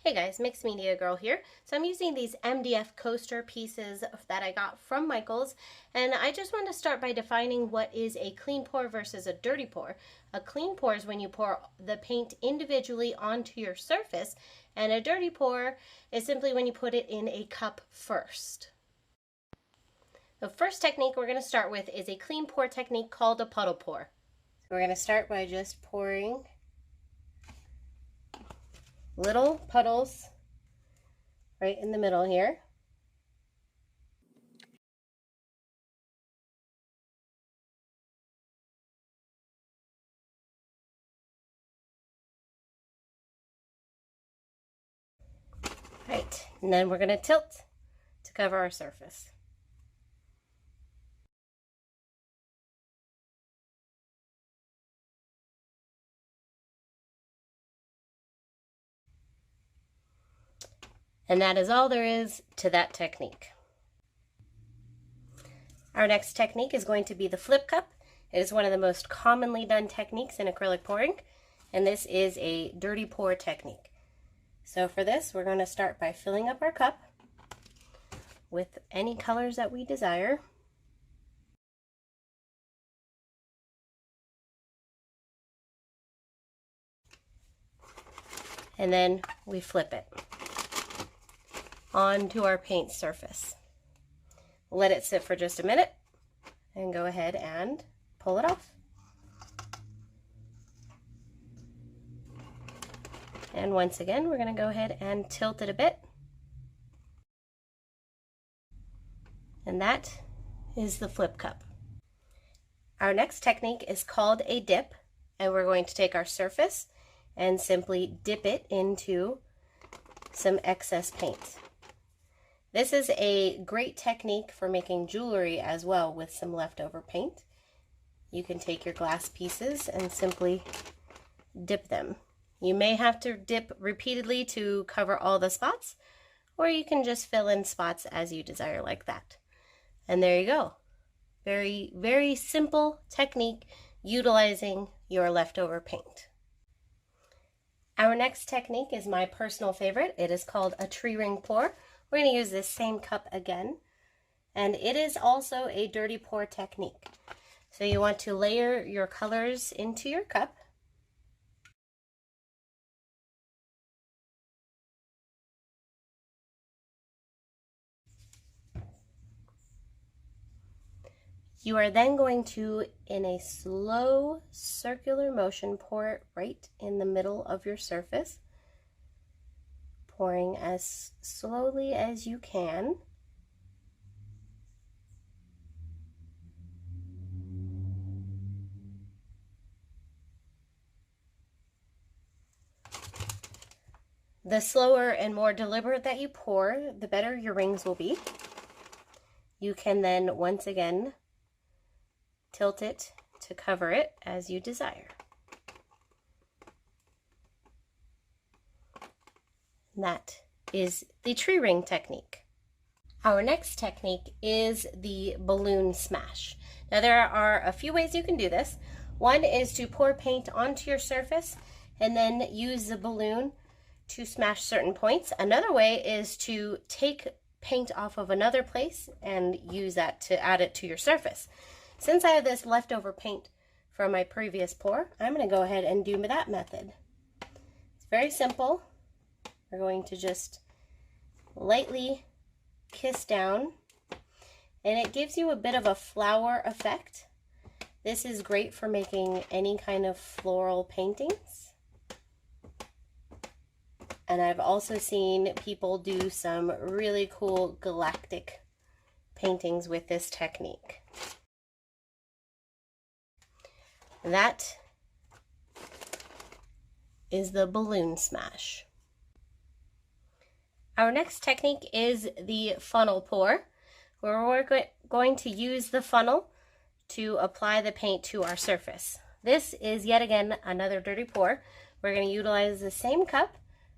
Hey guys, Mixed Media Girl here. So I'm using these MDF coaster pieces that I got from Michaels, and I just want to start by defining what is a clean pour versus a dirty pour. A clean pour is when you pour the paint individually onto your surface, and a dirty pour is simply when you put it in a cup first. The first technique we're going to start with is a clean pour technique called a puddle pour. So we're going to start by just pouring little puddles right in the middle here. Right, and then we're going to tilt to cover our surface. And that is all there is to that technique. Our next technique is going to be the flip cup. It is one of the most commonly done techniques in acrylic pouring, and this is a dirty pour technique. So for this, we're going to start by filling up our cup with any colors that we desire. And then we flip it onto our paint surface. Let it sit for just a minute and go ahead and pull it off. And once again, we're going to go ahead and tilt it a bit. And that is the flip cup. Our next technique is called a dip, and we're going to take our surface and simply dip it into some excess paint. This is a great technique for making jewelry as well with some leftover paint. You can take your glass pieces and simply dip them. You may have to dip repeatedly to cover all the spots, or you can just fill in spots as you desire like that. And there you go. Very, very simple technique utilizing your leftover paint. Our next technique is my personal favorite. It is called a tree ring pour. We're going to use this same cup again, and it is also a dirty pour technique. So you want to layer your colors into your cup. You are then going to, in a slow circular motion, pour it right in the middle of your surface, pouring as slowly as you can. The slower and more deliberate that you pour, the better your rings will be. You can then once again tilt it to cover it as you desire. That is the tree ring technique. Our next technique is the balloon smash. Now there are a few ways you can do this. One is to pour paint onto your surface and then use the balloon to smash certain points. Another way is to take paint off of another place and use that to add it to your surface. Since I have this leftover paint from my previous pour, I'm going to go ahead and do that method. It's very simple. We're going to just lightly kiss down, and it gives you a bit of a flower effect. This is great for making any kind of floral paintings. And I've also seen people do some really cool galactic paintings with this technique. That is the balloon smash. Our next technique is the funnel pour, where we're going to use the funnel to apply the paint to our surface. This is yet again another dirty pour. We're going to utilize the same cup.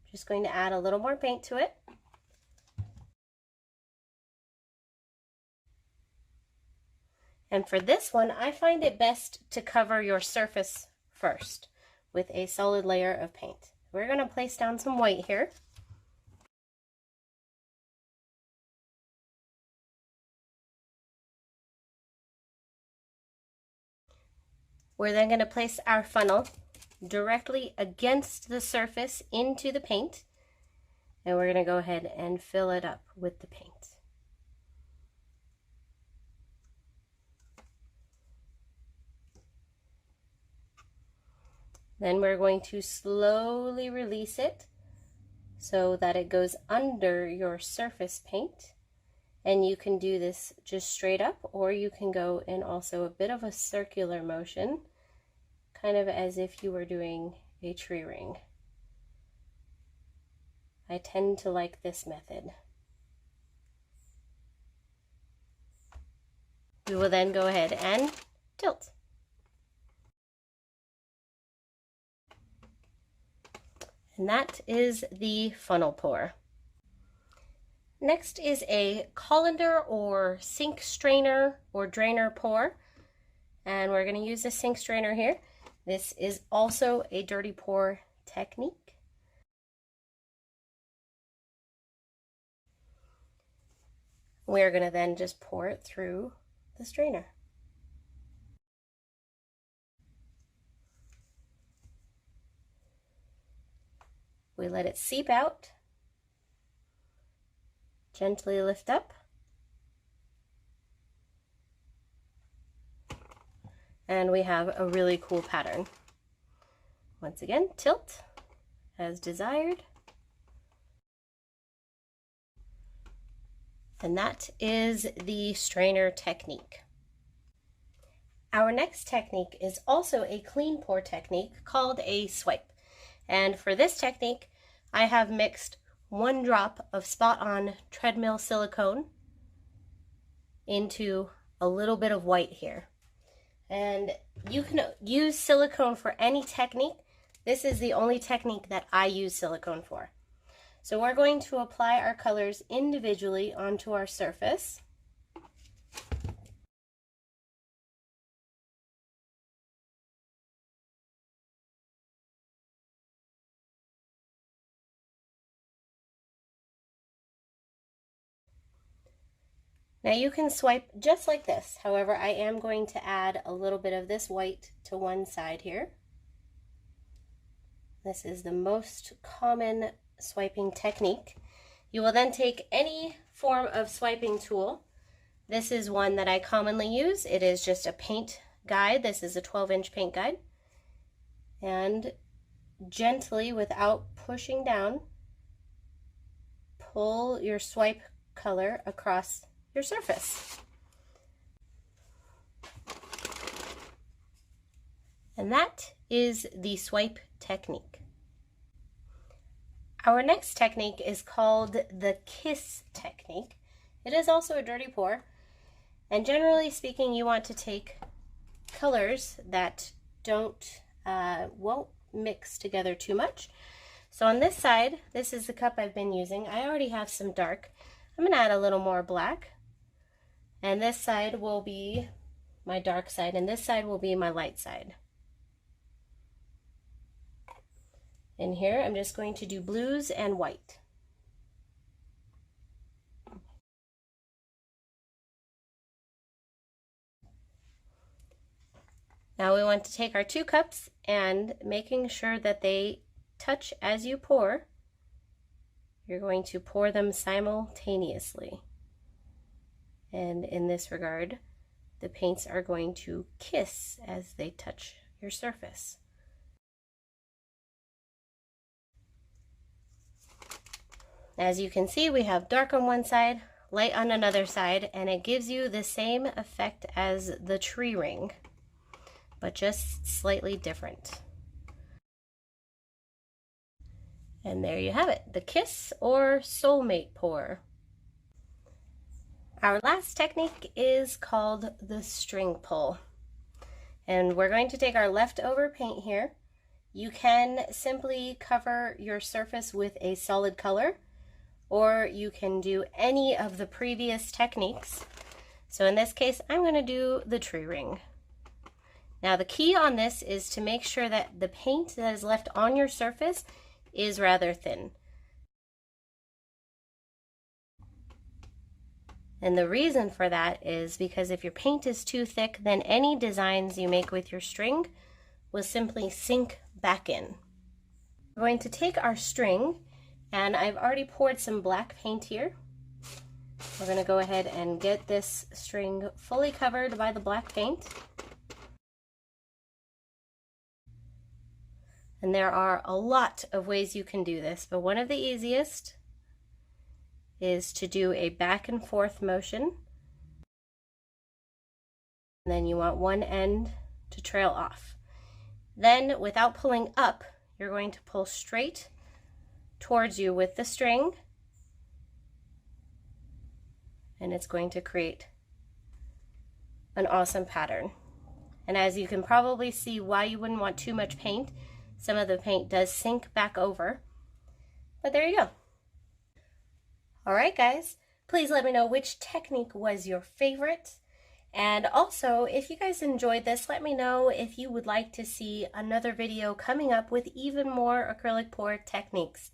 Just going to add a little more paint to it. And for this one, I find it best to cover your surface first with a solid layer of paint. We're going to place down some white here. We're then going to place our funnel directly against the surface into the paint, and we're going to go ahead and fill it up with the paint. Then we're going to slowly release it so that it goes under your surface paint. And you can do this just straight up, or you can go in also a bit of a circular motion, kind of as if you were doing a tree ring. I tend to like this method. We will then go ahead and tilt. And that is the funnel pour. Next is a colander or sink strainer or drainer pour. And we're going to use the sink strainer here. This is also a dirty pour technique. We're going to then just pour it through the strainer. We let it seep out, gently lift up, and we have a really cool pattern. Once again, tilt as desired. And that is the strainer technique. Our next technique is also a clean pour technique called a swipe. And for this technique, I have mixed 1 drop of spot-on treadmill silicone into a little bit of white here. And you can use silicone for any technique. This is the only technique that I use silicone for. So we're going to apply our colors individually onto our surface. Now you can swipe just like this. However, I am going to add a little bit of this white to one side here. This is the most common swiping technique. You will then take any form of swiping tool. This is one that I commonly use. It is just a paint guide. This is a 12-inch paint guide. And gently, without pushing down, pull your swipe color across your surface. And that is the swipe technique. Our next technique is called the kiss technique. It is also a dirty pour, and generally speaking, you want to take colors that won't mix together too much. So on this side, this is the cup I've been using. I already have some dark. I'm going to add a little more black. And this side will be my dark side, and this side will be my light side. In here, I'm just going to do blues and white. Now we want to take our 2 cups and making sure that they touch as you pour, you're going to pour them simultaneously. And in this regard, the paints are going to kiss as they touch your surface. As you can see, we have dark on one side, light on another side, and it gives you the same effect as the tree ring, but just slightly different. And there you have it, the kiss or soulmate pour. Our last technique is called the string pull. And we're going to take our leftover paint here. You can simply cover your surface with a solid color, or you can do any of the previous techniques. So in this case, I'm going to do the tree ring. Now the key on this is to make sure that the paint that is left on your surface is rather thin. And the reason for that is because if your paint is too thick, then any designs you make with your string will simply sink back in. We're going to take our string, and I've already poured some black paint here. We're going to go ahead and get this string fully covered by the black paint. And there are a lot of ways you can do this, but one of the easiest is to do a back and forth motion. And then you want one end to trail off. Then, without pulling up, you're going to pull straight towards you with the string, and it's going to create an awesome pattern. And as you can probably see why you wouldn't want too much paint, some of the paint does sink back over, but there you go. All right, guys, please let me know which technique was your favorite. And also, if you guys enjoyed this, let me know if you would like to see another video coming up with even more acrylic pour techniques.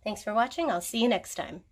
Thanks for watching. I'll see you next time.